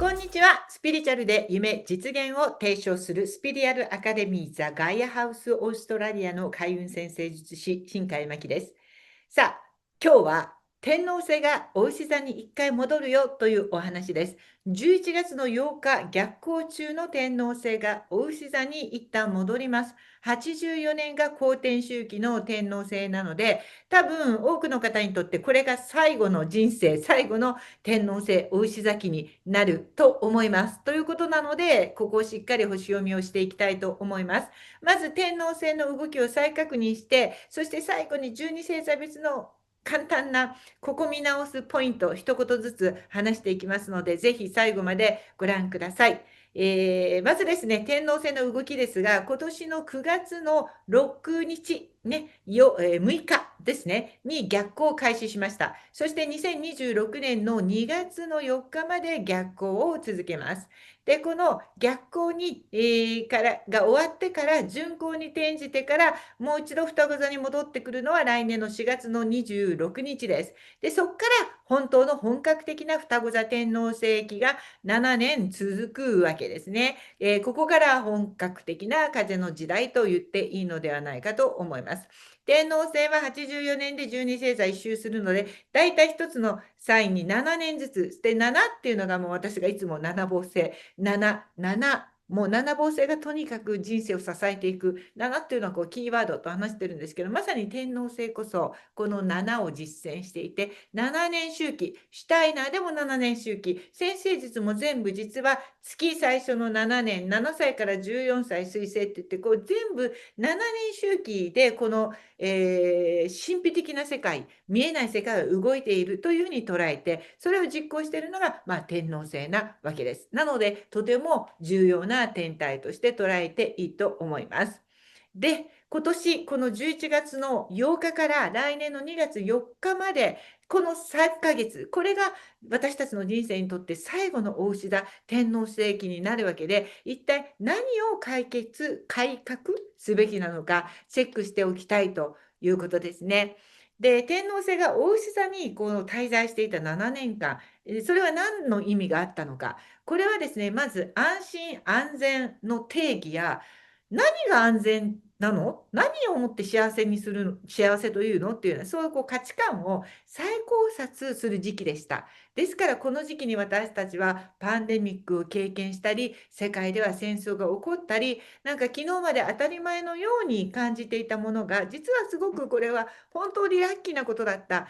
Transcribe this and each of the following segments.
こんにちは。スピリチュアルで夢実現を提唱するスピリアルアカデミーザ・ガイアハウスオーストラリアの開運先生術師、新海真希です。さあ、今日は天王星がお牛座に一回戻るよというお話です。11月の8日、逆行中の天王星がお牛座に一旦戻ります。84年が公転周期の天王星なので、多分多くの方にとってこれが最後の人生、最後の天王星、お牛座期になると思います。ということなので、ここをしっかり星読みをしていきたいと思います。まず天王星の動きを再確認して、そして最後に12星座別の簡単なここ見直すポイント、一言ずつ話していきますので、ぜひ最後までご覧ください。まずですね、天王星の動きですが、今年の9月の6日、6日ですね、に逆行を開始しました。そして2026年の2月の4日まで逆行を続けます。で、この逆行に、が終わってから順行に転じてからもう一度双子座に戻ってくるのは来年の4月の26日です。で、そこから本当の本格的な双子座天王星期が7年続くわけですね。ここから本格的な風の時代と言っていいのではないかと思います。天王星は84年で12星座一周するので、だいたい一つのサインに7年ずつ。で、7っていうのがもう私がいつも7芒星、7、もう7芒星がとにかく人生を支えていく。7っていうのはこうキーワードと話してるんですけど、まさに天王星こそこの7を実践していて、7年周期、シュタイナーでも7年周期、先生術も全部実は月最初の7年、7歳から14歳彗星って言って、こう全部7年周期でこの、神秘的な世界、見えない世界は動いているというふうに捉えて、それを実行しているのが、天王星なわけです。なので、とても重要な天体として捉えていいと思います。で、今年、この11月の8日から来年の2月4日まで、この3ヶ月、これが私たちの人生にとって最後のお牛座、天王星期になるわけで、一体何を改革すべきなのか、チェックしておきたいということですね。で、天王星がお牛座にこの滞在していた7年間、それは何の意味があったのか。これはですね、まず安心安全の定義や、何が安全なの？何をもって幸せにする幸せというのっていうような、そういう価値観を再考察する時期でした。ですからこの時期に私たちはパンデミックを経験したり、世界では戦争が起こったり、なんか昨日まで当たり前のように感じていたものが、実はすごくこれは本当にラッキーなことだった。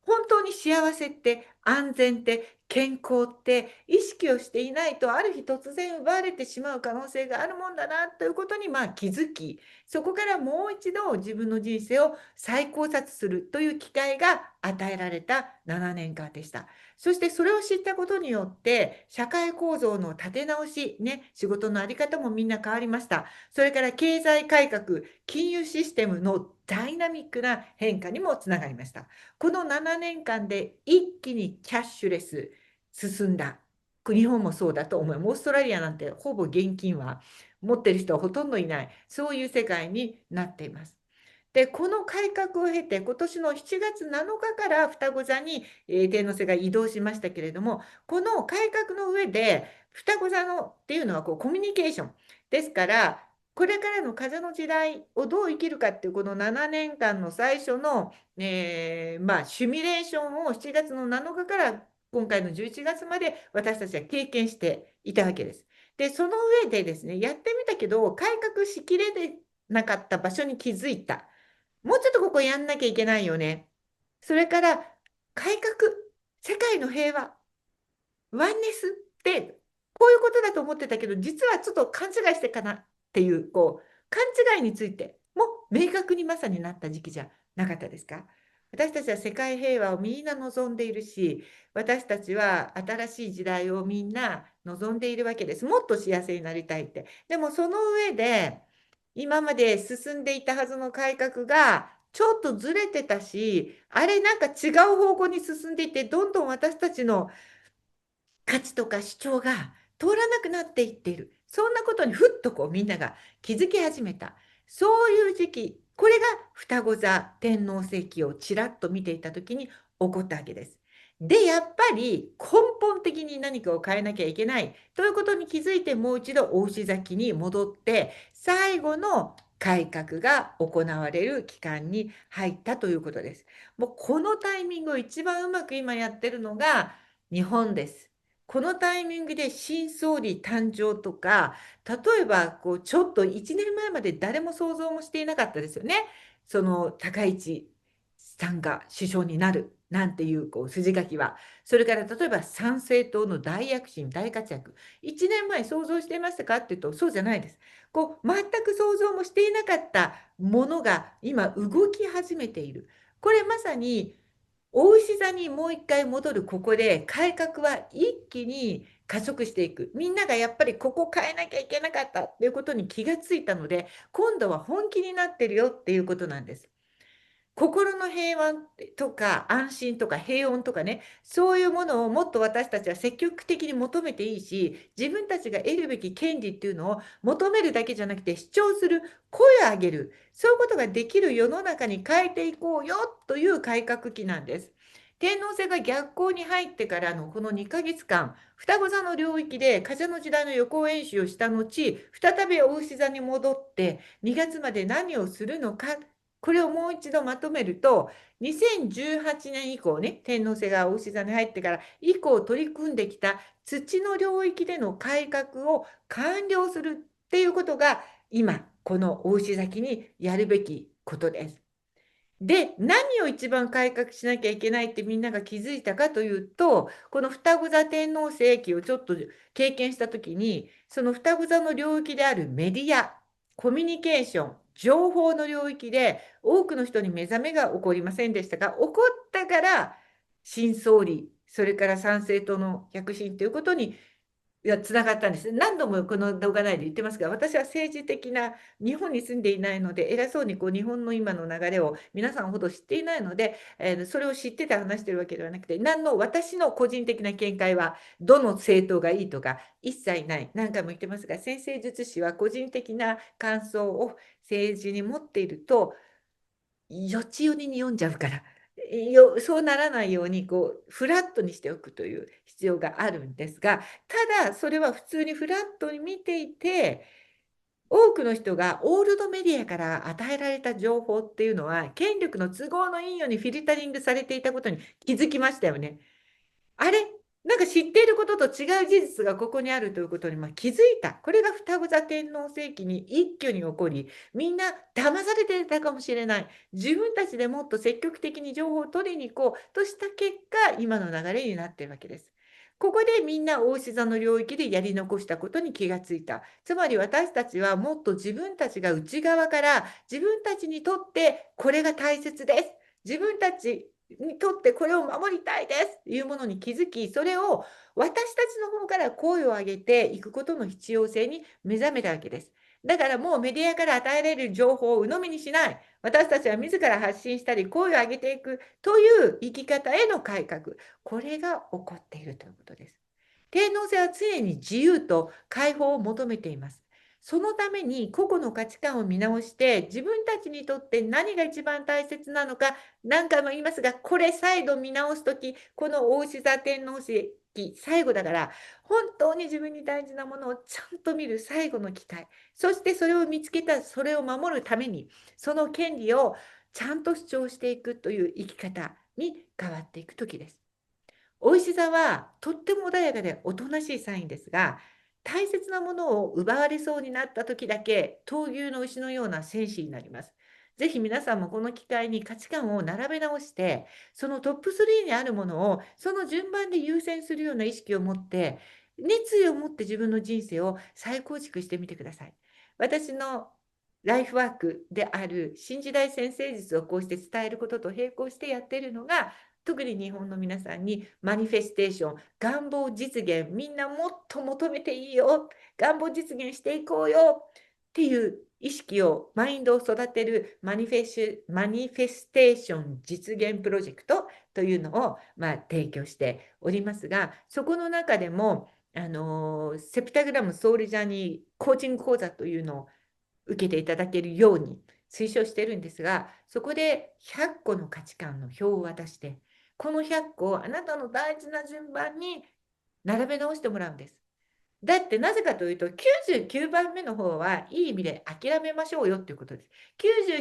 本当に幸せって安全って健康って意識をしていないとある日突然奪われてしまう可能性があるもんだなということに気づき、そこからもう一度自分の人生を再考察するという機会が与えられた7年間でした。そしてそれを知ったことによって社会構造の立て直し、ね、仕事のあり方もみんな変わりました。それから経済改革、金融システムのダイナミックな変化にもつながりました。この7年間で一気にキャッシュレス進んだ。日本もそうだと思います。オーストラリアなんてほぼ現金は持ってる人はほとんどいない。そういう世界になっています。で、この改革を経て、今年の7月7日から双子座に、天王星が移動しましたけれども、この改革の上で、双子座のっていうのはコミュニケーション。ですから、これからの風の時代をどう生きるかっていうこの7年間の最初の、シミュレーションを7月の7日から今回の11月まで私たちは経験していたわけです。で、その上でですね、やってみたけど、改革しきれなかった場所に気づいた。もうちょっとここやんなきゃいけないよね。それから、改革、世界の平和、ワンネスって、こういうことだと思ってたけど、実はちょっと勘違いしてかなっていう、勘違いについても明確にまさになった時期じゃなかったですか？私たちは世界平和をみんな望んでいるし、私たちは新しい時代をみんな望んでいるわけです。もっと幸せになりたいって。でもその上で、今まで進んでいたはずの改革がちょっとずれてたし、あれなんか違う方向に進んでいて、どんどん私たちの価値とか主張が通らなくなっていっている。そんなことにふっとみんなが気づき始めた。そういう時期、これが双子座天王星期をちらっと見ていた時に起こったわけです。で、やっぱり根本的に何かを変えなきゃいけないということに気づいて、もう一度大牛崎に戻って、最後の改革が行われる期間に入ったということです。もうこのタイミングを一番うまく今やってるのが日本です。このタイミングで新総理誕生とか、例えばちょっと1年前まで誰も想像もしていなかったですよね。その高市さんが首相になるなんていう筋書きは。それから例えば参政党の大躍進、大活躍。1年前想像していましたかっていうと、そうじゃないです。全く想像もしていなかったものが今動き始めている。これまさに大石座にもう一回戻るここで改革は一気に加速していく。みんながやっぱりここ変えなきゃいけなかったっていうことに気がついたので、今度は本気になってるよっていうことなんです。心の平和とか安心とか平穏とかね、そういうものをもっと私たちは積極的に求めていいし、自分たちが得るべき権利っていうのを求めるだけじゃなくて主張する、声を上げる、そういうことができる世の中に変えていこうよという改革期なんです。天皇制が逆行に入ってからのこの2ヶ月間、双子座の領域で風の時代の予行演習をした後、再びお牛座に戻って2月まで何をするのか、これをもう一度まとめると、2018年以降ね、天皇制がお牛座に入ってから以降取り組んできた土の領域での改革を完了するっていうことが、今、このお牛座にやるべきことです。で、何を一番改革しなきゃいけないってみんなが気づいたかというと、この双子座天皇制期をちょっと経験したときに、その双子座の領域であるメディア、コミュニケーション、情報の領域で多くの人に目覚めが起こりませんでしたが、起こったから新総理、それから参政党の躍進ということにつながったんです。何度もこの動画内で言ってますが、私は政治的な日本に住んでいないので、偉そうに日本の今の流れを皆さんほど知っていないので、それを知ってて話してるわけではなくて、何の私の個人的な見解は、どの政党がいいとか一切ない。何回も言ってますが、先生術師は個人的な感想を政治に持っていると、よちよりに読んじゃうから。そうならないようにフラットにしておくという必要があるんですが、ただそれは普通にフラットに見ていて、多くの人がオールドメディアから与えられた情報っていうのは権力の都合のいいようにフィルタリングされていたことに気づきましたよね。あれ、なんか知っていることと違う事実がここにあるということに気づいた。これが双子座天皇世紀に一挙に起こり、みんな騙されていたかもしれない。自分たちでもっと積極的に情報を取りに行こうとした結果、今の流れになっているわけです。ここでみんな牡牛座の領域でやり残したことに気がついた。つまり私たちはもっと自分たちが内側から自分たちにとってこれが大切です。自分たちにとってこれを守りたいですというものに気づき、それを私たちの方から声を上げていくことの必要性に目覚めたわけです。だからもうメディアから与えられる情報を鵜呑みにしない。私たちは自ら発信したり、声を上げていくという生き方への改革。これが起こっているということです。天皇制は常に自由と解放を求めています。そのために個々の価値観を見直して自分たちにとって何が一番大切なのか何回も言いますが、これ再度見直すとき、この大志座天皇制最後だから本当に自分に大事なものをちゃんと見る最後の機会、そしてそれを見つけたそれを守るためにその権利をちゃんと主張していくという生き方に変わっていく時です。お石座はとっても穏やかでおとなしいサインですが、大切なものを奪われそうになった時だけ闘牛の牛のような戦士になります。ぜひ皆さんもこの機会に価値観を並べ直して、そのトップ3にあるものをその順番で優先するような意識を持って、熱意を持って自分の人生を再構築してみてください。私のライフワークである新時代先生術をこうして伝えることと並行してやっているのが、特に日本の皆さんにマニフェステーション、願望実現、みんなもっと求めていいよ、願望実現していこうよっていう意識を、マインドを育てるマニフェステーション実現プロジェクトというのを、提供しておりますが、そこの中でも、セプタグラムソウルジャーニーコーチング講座というのを受けていただけるように推奨しているんですが、そこで100個の価値観の表を渡して、この100個をあなたの大事な順番に並べ直してもらうんです。だってなぜかというと、99番目の方はいい意味で諦めましょうよっていうことです。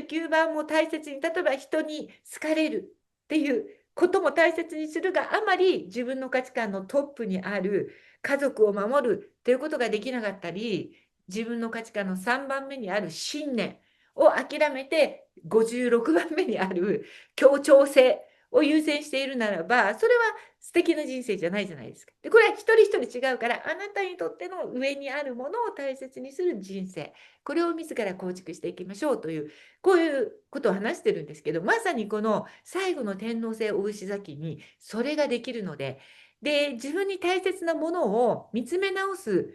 99番も大切に、例えば人に好かれるっていうことも大切にするがあまり、自分の価値観のトップにある家族を守るっていうことができなかったり、自分の価値観の3番目にある信念を諦めて、56番目にある協調性を優先しているならば、それは素敵な人生じゃないじゃないですか。で、これは一人一人違うから、あなたにとっての上にあるものを大切にする人生、これを自ら構築していきましょうという、こういうことを話してるんですけど、まさにこの最後の天王星お牛座期にそれができるので、自分に大切なものを見つめ直す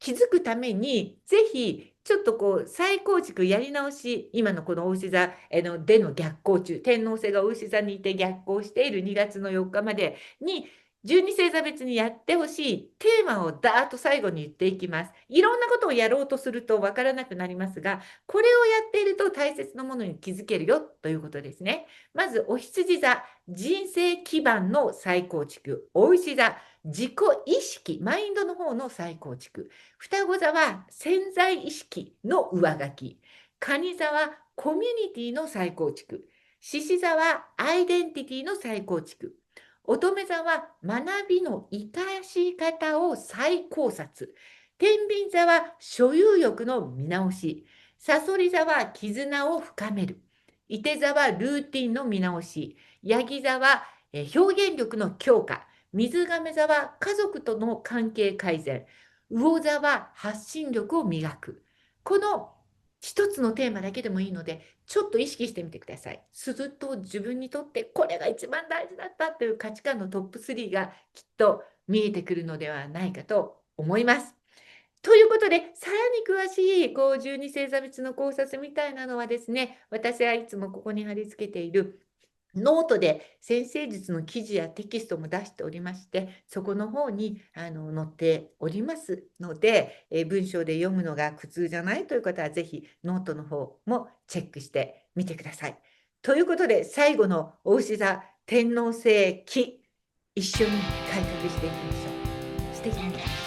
気づくために、ぜひ、ちょっとこう、再構築、やり直し、今のこのお牛座での逆行中、天王星がお牛座にいて逆行している2月の4日までに、12星座別にやってほしいテーマをダーッと最後に言っていきます。いろんなことをやろうとすると分からなくなりますが、これをやっていると大切なものに気づけるよということですね。まず、お羊座、人生基盤の再構築、お牛座、自己意識、マインドの方の再構築。双子座は潜在意識の上書き。蟹座はコミュニティの再構築。獅子座はアイデンティティの再構築。乙女座は学びの生かし方を再考察。天秤座は所有欲の見直し。さそり座は絆を深める。いて座はルーティンの見直し。ヤギ座は表現力の強化。水亀座は家族との関係改善。魚座は発信力を磨く。この一つのテーマだけでもいいので、ちょっと意識してみてください。すると自分にとってこれが一番大事だったという価値観のトップ3がきっと見えてくるのではないかと思います。ということで、さらに詳しい12星座別の考察みたいなのはですね、私はいつもここに貼り付けているノートで先生術の記事やテキストも出しておりまして、そこの方に載っておりますので、文章で読むのが苦痛じゃないという方は、ぜひノートの方もチェックしてみてください。ということで、最後のお牛座天王星期、一緒に改革していきましょう。素敵な日。